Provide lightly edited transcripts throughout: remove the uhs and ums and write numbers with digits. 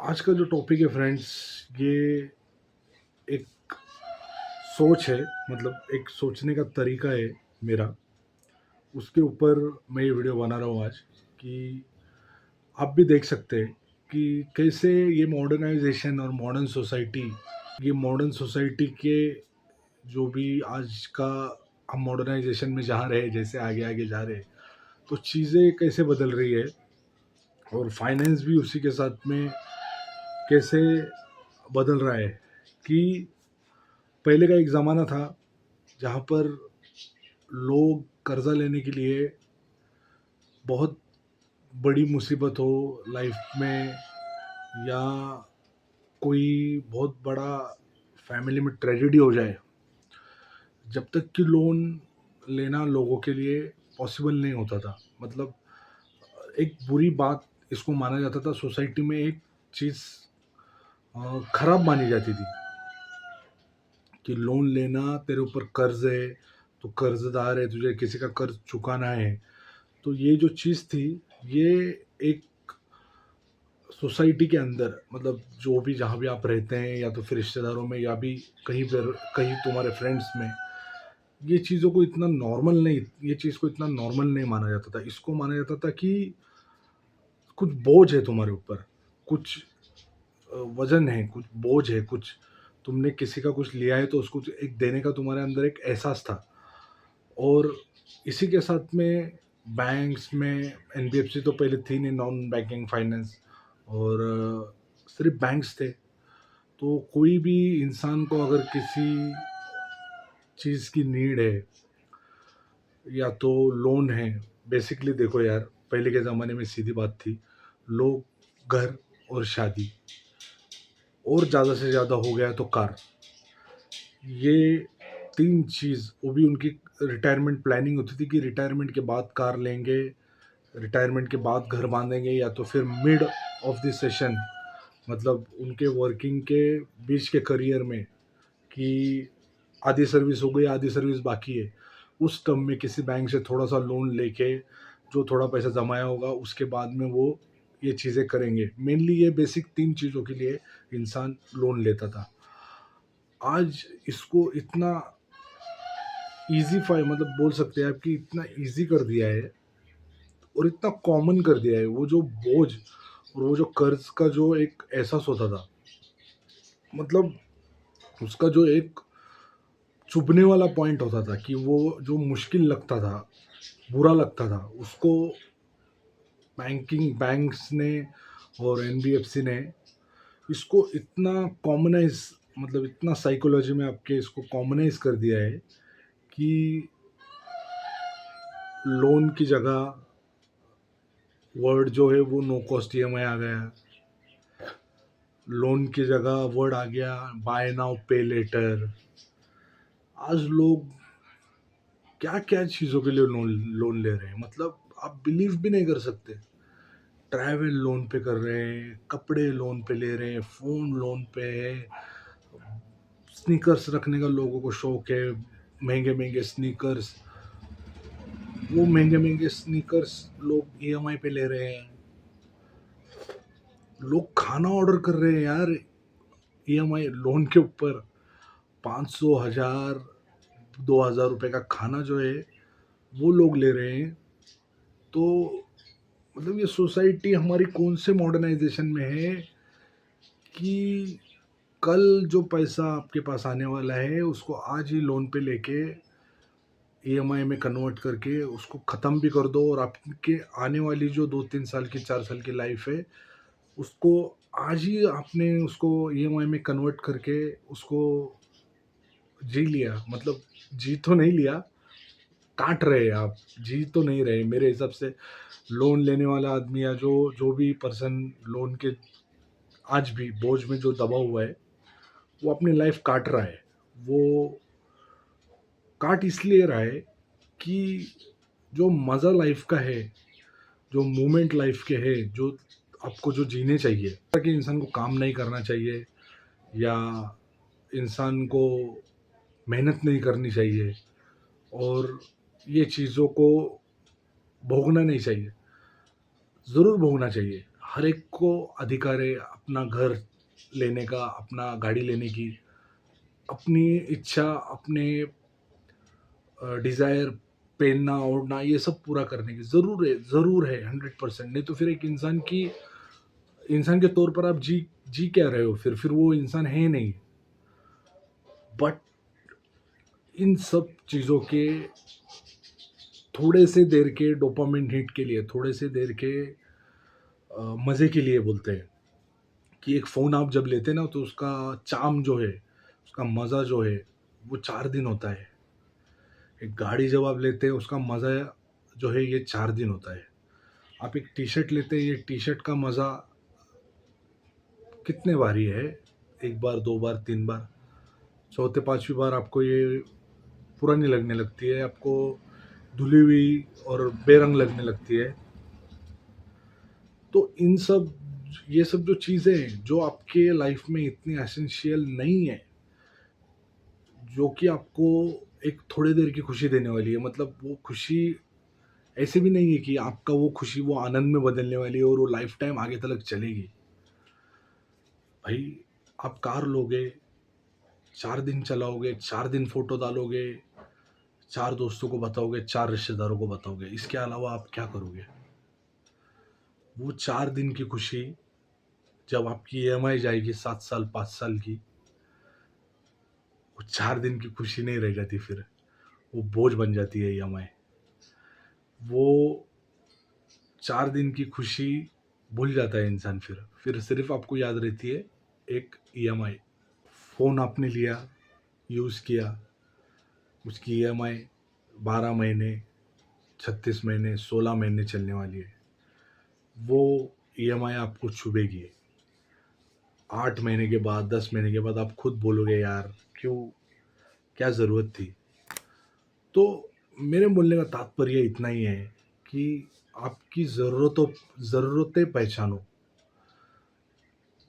आज का जो टॉपिक है फ्रेंड्स, ये एक सोच है। मतलब एक सोचने का तरीका है मेरा। उसके ऊपर मैं ये वीडियो बना रहा हूँ आज कि आप भी देख सकते हैं कि कैसे ये मॉडर्नाइजेशन और मॉडर्न सोसाइटी के जो भी आज का हम मॉडर्नाइजेशन में जा रहे हैं, जैसे आगे आगे जा रहे हैं, तो चीज़ें कैसे बदल रही है और फाइनेंस भी उसी के साथ में कैसे बदल रहा है। कि पहले का एक ज़माना था जहाँ पर लोग कर्जा लेने के लिए बहुत बड़ी मुसीबत हो लाइफ में, या कोई बहुत बड़ा फैमिली में ट्रेजेडी हो जाए, जब तक कि लोन लेना लोगों के लिए पॉसिबल नहीं होता था। मतलब एक बुरी बात इसको माना जाता था सोसाइटी में। एक चीज़ खराब मानी जाती थी कि लोन लेना, तेरे ऊपर कर्ज है, तो कर्जदार है, तुझे किसी का कर्ज चुकाना है। तो ये जो चीज़ थी, ये एक सोसाइटी के अंदर, मतलब जो भी जहाँ भी आप रहते हैं, या तो फिर रिश्तेदारों में, या भी कहीं पर कहीं तुम्हारे फ्रेंड्स में, ये चीज़ को इतना नॉर्मल नहीं माना जाता था। इसको माना जाता था कि कुछ बोझ है तुम्हारे ऊपर, कुछ वज़न है, कुछ बोझ है, कुछ तुमने किसी का कुछ लिया है, तो उसको एक देने का तुम्हारे अंदर एक एहसास था। और इसी के साथ में बैंक्स में एनबीएफसी तो पहले थी नहीं, नॉन बैंकिंग फाइनेंस, और सिर्फ बैंक्स थे। तो कोई भी इंसान को अगर किसी चीज़ की नीड है, या तो लोन है, बेसिकली देखो यार, पहले के ज़माने में सीधी बात थी, लोग घर और शादी, और ज़्यादा से ज़्यादा हो गया तो कार, ये 3 चीज़, वो भी उनकी रिटायरमेंट प्लानिंग होती थी कि रिटायरमेंट के बाद कार लेंगे, रिटायरमेंट के बाद घर बांधेंगे, या तो फिर मिड ऑफ द सेशन, मतलब उनके वर्किंग के बीच के करियर में, कि आधी सर्विस हो गई, आधी सर्विस बाकी है, उस टर्म में किसी बैंक से थोड़ा सा लोन लेके, जो थोड़ा पैसा जमाया होगा, उसके बाद में वो ये चीज़ें करेंगे। मेनली ये बेसिक 3 चीज़ों के लिए इंसान लोन लेता था। आज इसको इतना ईज़ीफ़ाई, मतलब बोल सकते हैं आप कि इतना ईज़ी कर दिया है और इतना कॉमन कर दिया है। वो जो बोझ और वो जो कर्ज़ का जो एक एहसास होता था, मतलब उसका जो एक चुभने वाला पॉइंट होता था, कि वो जो मुश्किल लगता था, बुरा लगता था, उसको बैंक्स ने और एनबीएफसी ने इसको इतना कॉमनाइज़, मतलब इतना साइकोलॉजी में आपके इसको कॉमनाइज़ कर दिया है कि लोन की जगह वर्ड जो है वो नो कॉस्ट ईएमआई आ गया। लोन की जगह वर्ड आ गया बाय नाउ पे लेटर। आज लोग क्या-क्या चीज़ों के लिए लोन लोन ले रहे हैं, मतलब आप बिलीव भी नहीं कर सकते। ट्रैवल लोन पे कर रहे हैं, कपड़े लोन पे ले रहे हैं, फ़ोन लोन पे है, स्नीकर्स रखने का लोगों को शौक है, महँगे-महँगे स्नीकर्स, वो महँगे-महँगे स्नीकर्स लोग ईएमआई पे ले रहे हैं। लोग खाना ऑर्डर कर रहे हैं यार ईएमआई लोन के ऊपर, 500, 1000, 2000 रुपए का खाना जो है, वो लोग ले रहे हैं। तो मतलब ये सोसाइटी हमारी कौन से मॉडर्नाइजेशन में है कि कल जो पैसा आपके पास आने वाला है, उसको आज ही लोन पे लेके ईएमआई में कन्वर्ट करके उसको ख़त्म भी कर दो, और आपके आने वाली जो 2-3 साल की, 4 साल की लाइफ है, उसको आज ही आपने उसको ईएमआई में कन्वर्ट करके उसको जी लिया। मतलब जी तो नहीं लिया, काट रहे हैं आप, जी तो नहीं रहे मेरे हिसाब से। लोन लेने वाला आदमी, या जो जो भी पर्सन लोन के आज भी बोझ में जो दबा हुआ है, वो अपनी लाइफ काट रहा है। वो काट इसलिए रहा है कि जो मज़ा लाइफ का है, जो मोमेंट लाइफ के है, जो आपको जो जीने चाहिए, ताकि इंसान को काम नहीं करना चाहिए, या इंसान को मेहनत नहीं करनी चाहिए, और ये चीज़ों को भोगना नहीं चाहिए। ज़रूर भोगना चाहिए, हर एक को अधिकार है अपना घर लेने का, अपना गाड़ी लेने की, अपनी इच्छा, अपने डिज़ायर, पहनना, ओढ़ना ये सब पूरा करने की ज़रूर है 100%। नहीं तो फिर एक इंसान के तौर पर आप जी जी क्या रहे हो? फिर वो इंसान है नहीं। बट इन सब चीज़ों के थोड़े से देर के डोपामाइन हिट के लिए, थोड़े से देर के मज़े के लिए बोलते हैं कि एक फ़ोन आप जब लेते हैं ना तो उसका चार्म जो है, उसका मज़ा जो है, वो 4 दिन होता है। एक गाड़ी जब आप लेते हैं उसका मज़ा जो है ये 4 दिन होता है। आप एक टी-शर्ट लेते हैं, ये टी-शर्ट का मज़ा कितने बारी है? 1 बार, 2 बार, 3 बार, चौथे 5वीं बार आपको ये पुरानी लगने लगती है, आपको धुली हुई और बेरंग लगने लगती है। तो ये सब जो चीज़ें हैं, जो आपके लाइफ में इतनी एसेंशियल नहीं है, जो कि आपको एक थोड़ी देर की खुशी देने वाली है, मतलब वो खुशी ऐसे भी नहीं है कि आपका वो खुशी वो आनंद में बदलने वाली है और वो लाइफ टाइम आगे तक चलेगी। भाई, आप कार लोगे, 4 दिन चलाओगे, 4 दिन फ़ोटो डालोगे, 4 दोस्तों को बताओगे, 4 रिश्तेदारों को बताओगे, इसके अलावा आप क्या करोगे? वो 4 दिन की खुशी जब आपकी ईएमआई जाएगी 7 साल, 5 साल की, वो 4 दिन की खुशी नहीं रह जाती फिर, वो बोझ बन जाती है ईएमआई। वो 4 दिन की खुशी भूल जाता है इंसान फिर सिर्फ़ आपको याद रहती है एक ईएमआई। फ़ोन आपने लिया, यूज़ किया, उसकी ईएमआई 12 महीने, 36 महीने, 16 महीने चलने वाली है। वो ईएमआई आपको चुभेगी। 8 महीने के बाद, 10 महीने के बाद आप खुद बोलोगे यार क्यों, क्या ज़रूरत थी? तो मेरे बोलने का तात्पर्य इतना ही है कि आपकी ज़रूरतें पहचानो।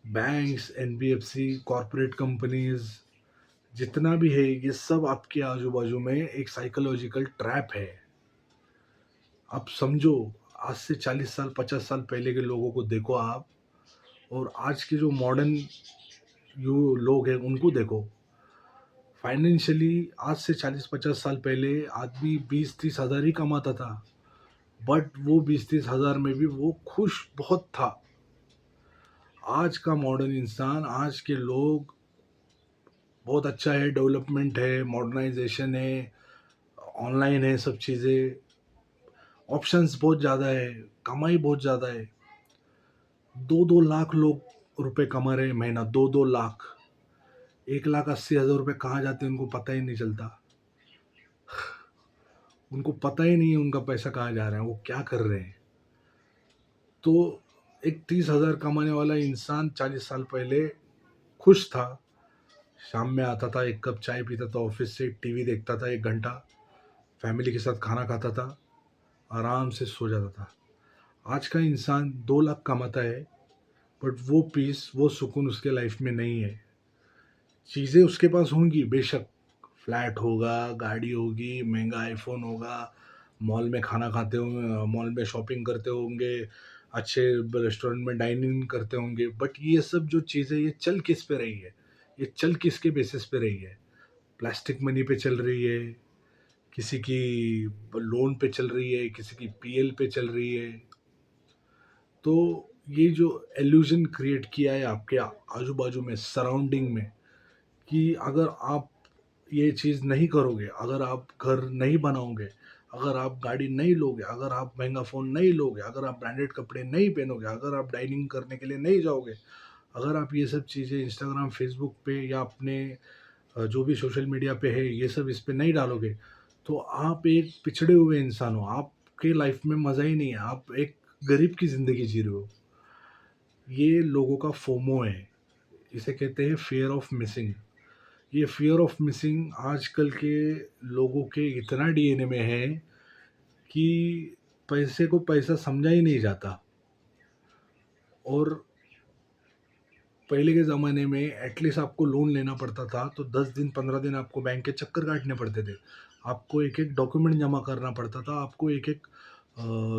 बैंक्स, एनबीएफसी, कॉर्पोरेट कंपनीज़ जितना भी है ये सब आपके आजू-बाजू में एक साइकोलॉजिकल ट्रैप है। आप समझो, आज से 40 साल, 50 साल पहले के लोगों को देखो आप और आज के जो मॉडर्न यू लोग हैं उनको देखो। फाइनेंशियली आज से 40-50 साल पहले आदमी 20-30 हज़ार ही कमाता था। बट वो 20-30 हज़ार में भी वो खुश बहुत था। आज का मॉडर्न इंसान, आज के लोग बहुत अच्छा है, डेवलपमेंट है, मॉडर्नाइज़ेशन है, ऑनलाइन है सब चीज़ें, ऑप्शंस बहुत ज़्यादा है, कमाई बहुत ज़्यादा है। 2-2 लाख लोग रुपए कमा रहे हैं महीना, 2-2 लाख। 1,80,000 रुपए कहाँ जाते हैं उनको पता ही नहीं चलता। उनको पता ही नहीं है उनका पैसा कहाँ जा रहा है, वो क्या कर रहे हैं। तो एक 30,000 कमाने वाला इंसान 40 साल पहले खुश था। शाम में आता था, 1 कप चाय पीता था, ऑफ़िस से टीवी देखता था 1 घंटा, फैमिली के साथ खाना खाता था, आराम से सो जाता था। आज का इंसान 2 लाख कमाता है, बट वो पीस, वो सुकून उसके लाइफ़ में नहीं है। चीज़ें उसके पास होंगी बेशक, फ्लैट होगा, गाड़ी होगी, महँगा आईफ़ोन होगा, मॉल में खाना खाते होंगे, मॉल में शॉपिंग करते होंगे, अच्छे रेस्टोरेंट में डाइनिंग करते होंगे, बट ये सब जो चीज़ें ये चल किस पे रही है? ये चल किसके बेसिस पे रही है? प्लास्टिक मनी पे चल रही है, किसी की लोन पे चल रही है, किसी की पीएल पे चल रही है। तो ये जो इल्यूज़न क्रिएट किया है आपके आजू-बाजू में, सराउंडिंग में, कि अगर आप ये चीज़ नहीं करोगे, अगर आप घर नहीं बनाओगे, अगर आप गाड़ी नहीं लोगे, अगर आप महँगा फ़ोन नहीं लोगे, अगर आप ब्रांडेड कपड़े नहीं पहनोगे, अगर आप डाइनिंग करने के लिए नहीं जाओगे, अगर आप ये सब चीज़ें इंस्टाग्राम, फ़ेसबुक पे या अपने जो भी सोशल मीडिया पे है, ये सब इस पे नहीं डालोगे, तो आप एक पिछड़े हुए इंसान हो। आपके लाइफ़ में मज़ा ही नहीं है, आप एक गरीब की ज़िंदगी जी रहे हो। ये लोगों का फोमो है, इसे कहते हैं फ़ियर ऑफ मिसिंग। ये फ़ियर ऑफ मिसिंग आजकल के लोगों के इतना डीएनए में है कि पैसे को पैसा समझा ही नहीं जाता। और पहले के ज़माने में एटलीस्ट आपको लोन लेना पड़ता था तो 10 दिन 15 दिन आपको बैंक के चक्कर काटने पड़ते थे। आपको एक-एक डॉक्यूमेंट जमा करना पड़ता था, आपको एक-एक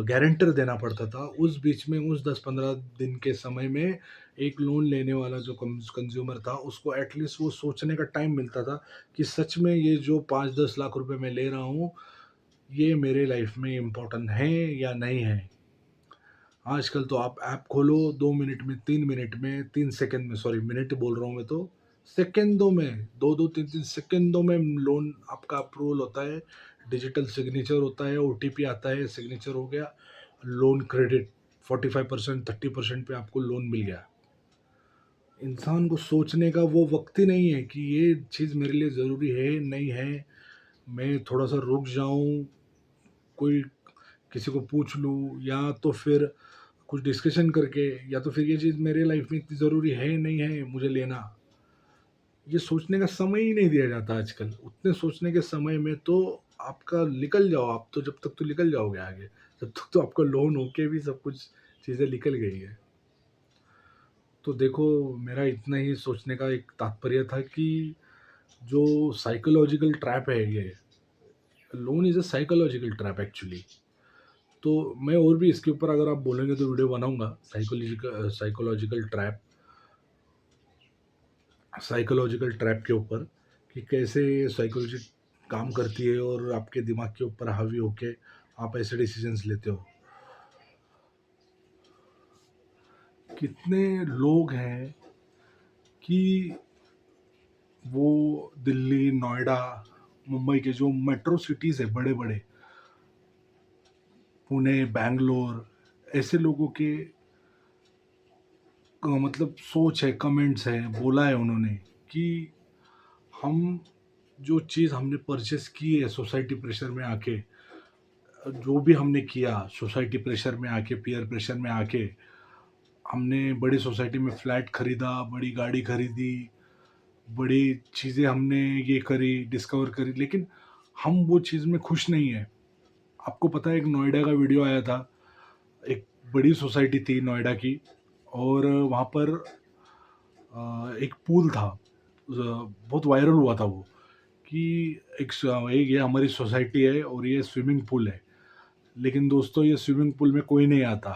गारंटर देना पड़ता था। उस बीच में उस 10-15 दिन के समय में एक लोन लेने वाला जो कंज़्यूमर था, उसको एटलीस्ट वो सोचने का टाइम मिलता था कि सच में ये जो 5-10 लाख रुपए मैं ले रहा हूँ, ये मेरे लाइफ़ में इम्पोर्टेंट हैं या नहीं हैं। आजकल तो आप ऐप खोलो 2 मिनट में, 3 मिनट में, 3 सेकंड में, सॉरी मिनट बोल रहा हूँ मैं तो, सेकंडों में 2-2 3-3 सेकंडों में लोन आपका अप्रूवल होता है, डिजिटल सिग्नेचर होता है, ओटीपी आता है, सिग्नेचर हो गया, लोन क्रेडिट 45% 30% पे आपको लोन मिल गया। इंसान को सोचने का वो वक़्त ही नहीं है कि ये चीज़ मेरे लिए ज़रूरी है, नहीं है, मैं थोड़ा-सा रुक जाऊँ, कोई किसी को पूछ लूँ या तो फिर कुछ डिस्कशन करके या तो फिर ये चीज़ मेरे लाइफ में इतनी ज़रूरी है नहीं है मुझे लेना। ये सोचने का समय ही नहीं दिया जाता आजकल। उतने सोचने के समय में तो आपका निकल जाओ, आप तो जब तक तो निकल जाओगे आगे। जब तक तो आपका लोन होके भी सब कुछ चीज़ें निकल गई है। तो देखो, मेरा इतना ही सोचने का एक तात्पर्य था कि जो साइकोलॉजिकल ट्रैप है ये, loan is a psychological trap actually. तो मैं और भी इसके ऊपर अगर आप बोलेंगे तो वीडियो बनाऊँगा, साइकोलॉजिकल ट्रैप के ऊपर कि कैसे साइकोलॉजी काम करती है और आपके दिमाग के ऊपर हावी होके आप ऐसे डिसीजंस लेते हो। कितने लोग हैं कि वो दिल्ली, नोएडा, मुंबई के जो मेट्रो सिटीज़ है बड़े-बड़े, पुणे, बैंगलोर, ऐसे लोगों के मतलब सोच है, कमेंट्स हैं, बोला है उन्होंने कि हम जो चीज़ हमने परचेस की है सोसाइटी प्रेशर में आके, जो भी हमने किया सोसाइटी प्रेशर में आके, पीयर प्रेशर में आके, हमने बड़ी सोसाइटी में फ्लैट खरीदा, बड़ी गाड़ी खरीदी, बड़ी चीज़ें हमने ये करी, डिस्कवर करी, लेकिन हम वो चीज़ में खुश नहीं हैं। आपको पता है एक नोएडा का वीडियो आया था, एक बड़ी सोसाइटी थी नोएडा की और वहाँ पर एक पूल था, बहुत वायरल हुआ था वो कि एक ये हमारी सोसाइटी है और ये स्विमिंग पूल है। लेकिन दोस्तों ये स्विमिंग पूल में कोई नहीं आता।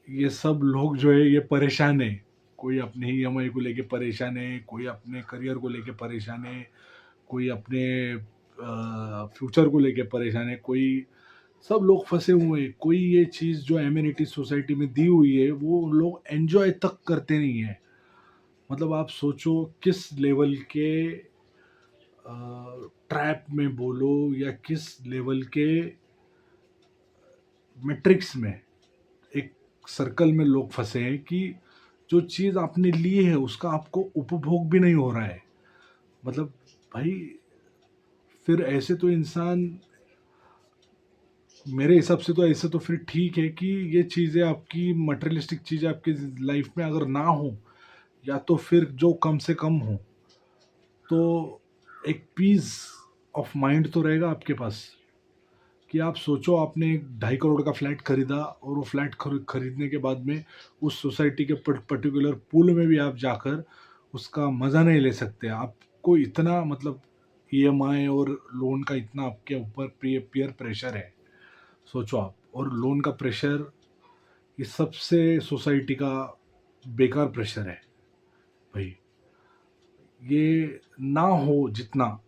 ये सब लोग जो है ये परेशान है। कोई अपनी ईएमआई को लेके परेशान है, कोई अपने करियर को लेके परेशान है, कोई अपने फ्यूचर को लेके परेशान है, कोई सब लोग फँसे हुए हैं। कोई ये चीज़ जो एमेनिटी सोसाइटी में दी हुई है, वो लोग एन्जॉय तक करते नहीं हैं। मतलब आप सोचो किस लेवल के ट्रैप में बोलो या किस लेवल के मैट्रिक्स में, एक सर्कल में लोग फँसे हैं कि जो चीज़ आपने ली है उसका आपको उपभोग भी नहीं हो रहा है। मतलब भाई, फिर ऐसे तो इंसान, मेरे हिसाब से तो ऐसे तो फिर ठीक है कि ये चीज़ें आपकी मटेरियलिस्टिक चीज़ें आपकी लाइफ में अगर ना हो या तो फिर जो कम से कम हो, तो एक पीस ऑफ माइंड तो रहेगा आपके पास कि आप सोचो आपने 2.5 करोड़ का फ्लैट खरीदा और वो फ्लैट खरीदने के बाद में उस सोसाइटी के पर्टिकुलर पूल में भी आप जाकर उसका मज़ा नहीं ले सकते। आपको इतना मतलब ईएमआई और लोन का इतना आपके ऊपर पीयर प्रेशर है, सोचो आप। और लोन का प्रेशर ये सबसे सोसाइटी का बेकार प्रेशर है भाई। ये ना हो जितना,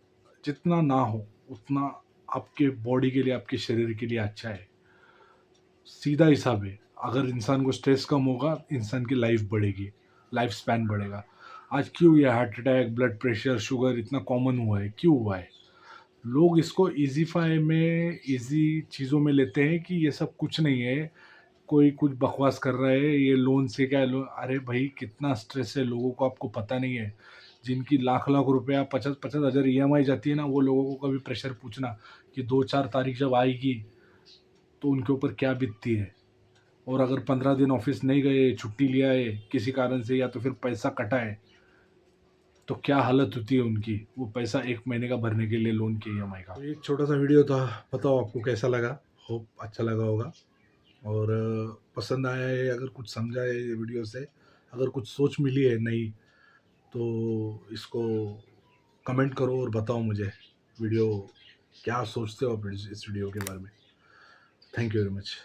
जितना ना हो उतना आपके बॉडी के लिए, आपके शरीर के लिए अच्छा है। सीधा हिसाब है, अगर इंसान को स्ट्रेस कम होगा, इंसान की लाइफ बढ़ेगी, लाइफ स्पैन बढ़ेगा। आज क्यों ये heart attack, blood pressure, sugar इतना कॉमन हुआ है? क्यों हुआ है? लोग इसको ईज़ीफ़ाई में, ईज़ी चीज़ों में लेते हैं कि ये सब कुछ नहीं है, कोई कुछ बकवास कर रहा है, ये लोन से क्या लो, अरे भाई कितना स्ट्रेस है लोगों को आपको पता नहीं है। जिनकी लाख-लाख रुपया 50-50 हज़ार ईएमआई जाती है ना, वो लोगों को कभी प्रेशर पूछना कि 2-4 तारीख जब आएगी, तो उनके ऊपर क्या बीतती है। और अगर 15 दिन ऑफिस नहीं गए, छुट्टी लिया है किसी कारण से या तो फिर पैसा कटा है, तो क्या हालत होती है उनकी, वो पैसा 1 महीने का भरने के लिए लोन की ईएमआई का। तो एक छोटा-सा वीडियो था, बताओ आपको कैसा लगा? होप अच्छा लगा होगा और पसंद आया है, अगर कुछ समझा है ये वीडियो से, अगर कुछ सोच मिली है नई, तो इसको कमेंट करो और बताओ मुझे वीडियो क्या सोचते हो आप इस वीडियो के बारे में। Thank you very much.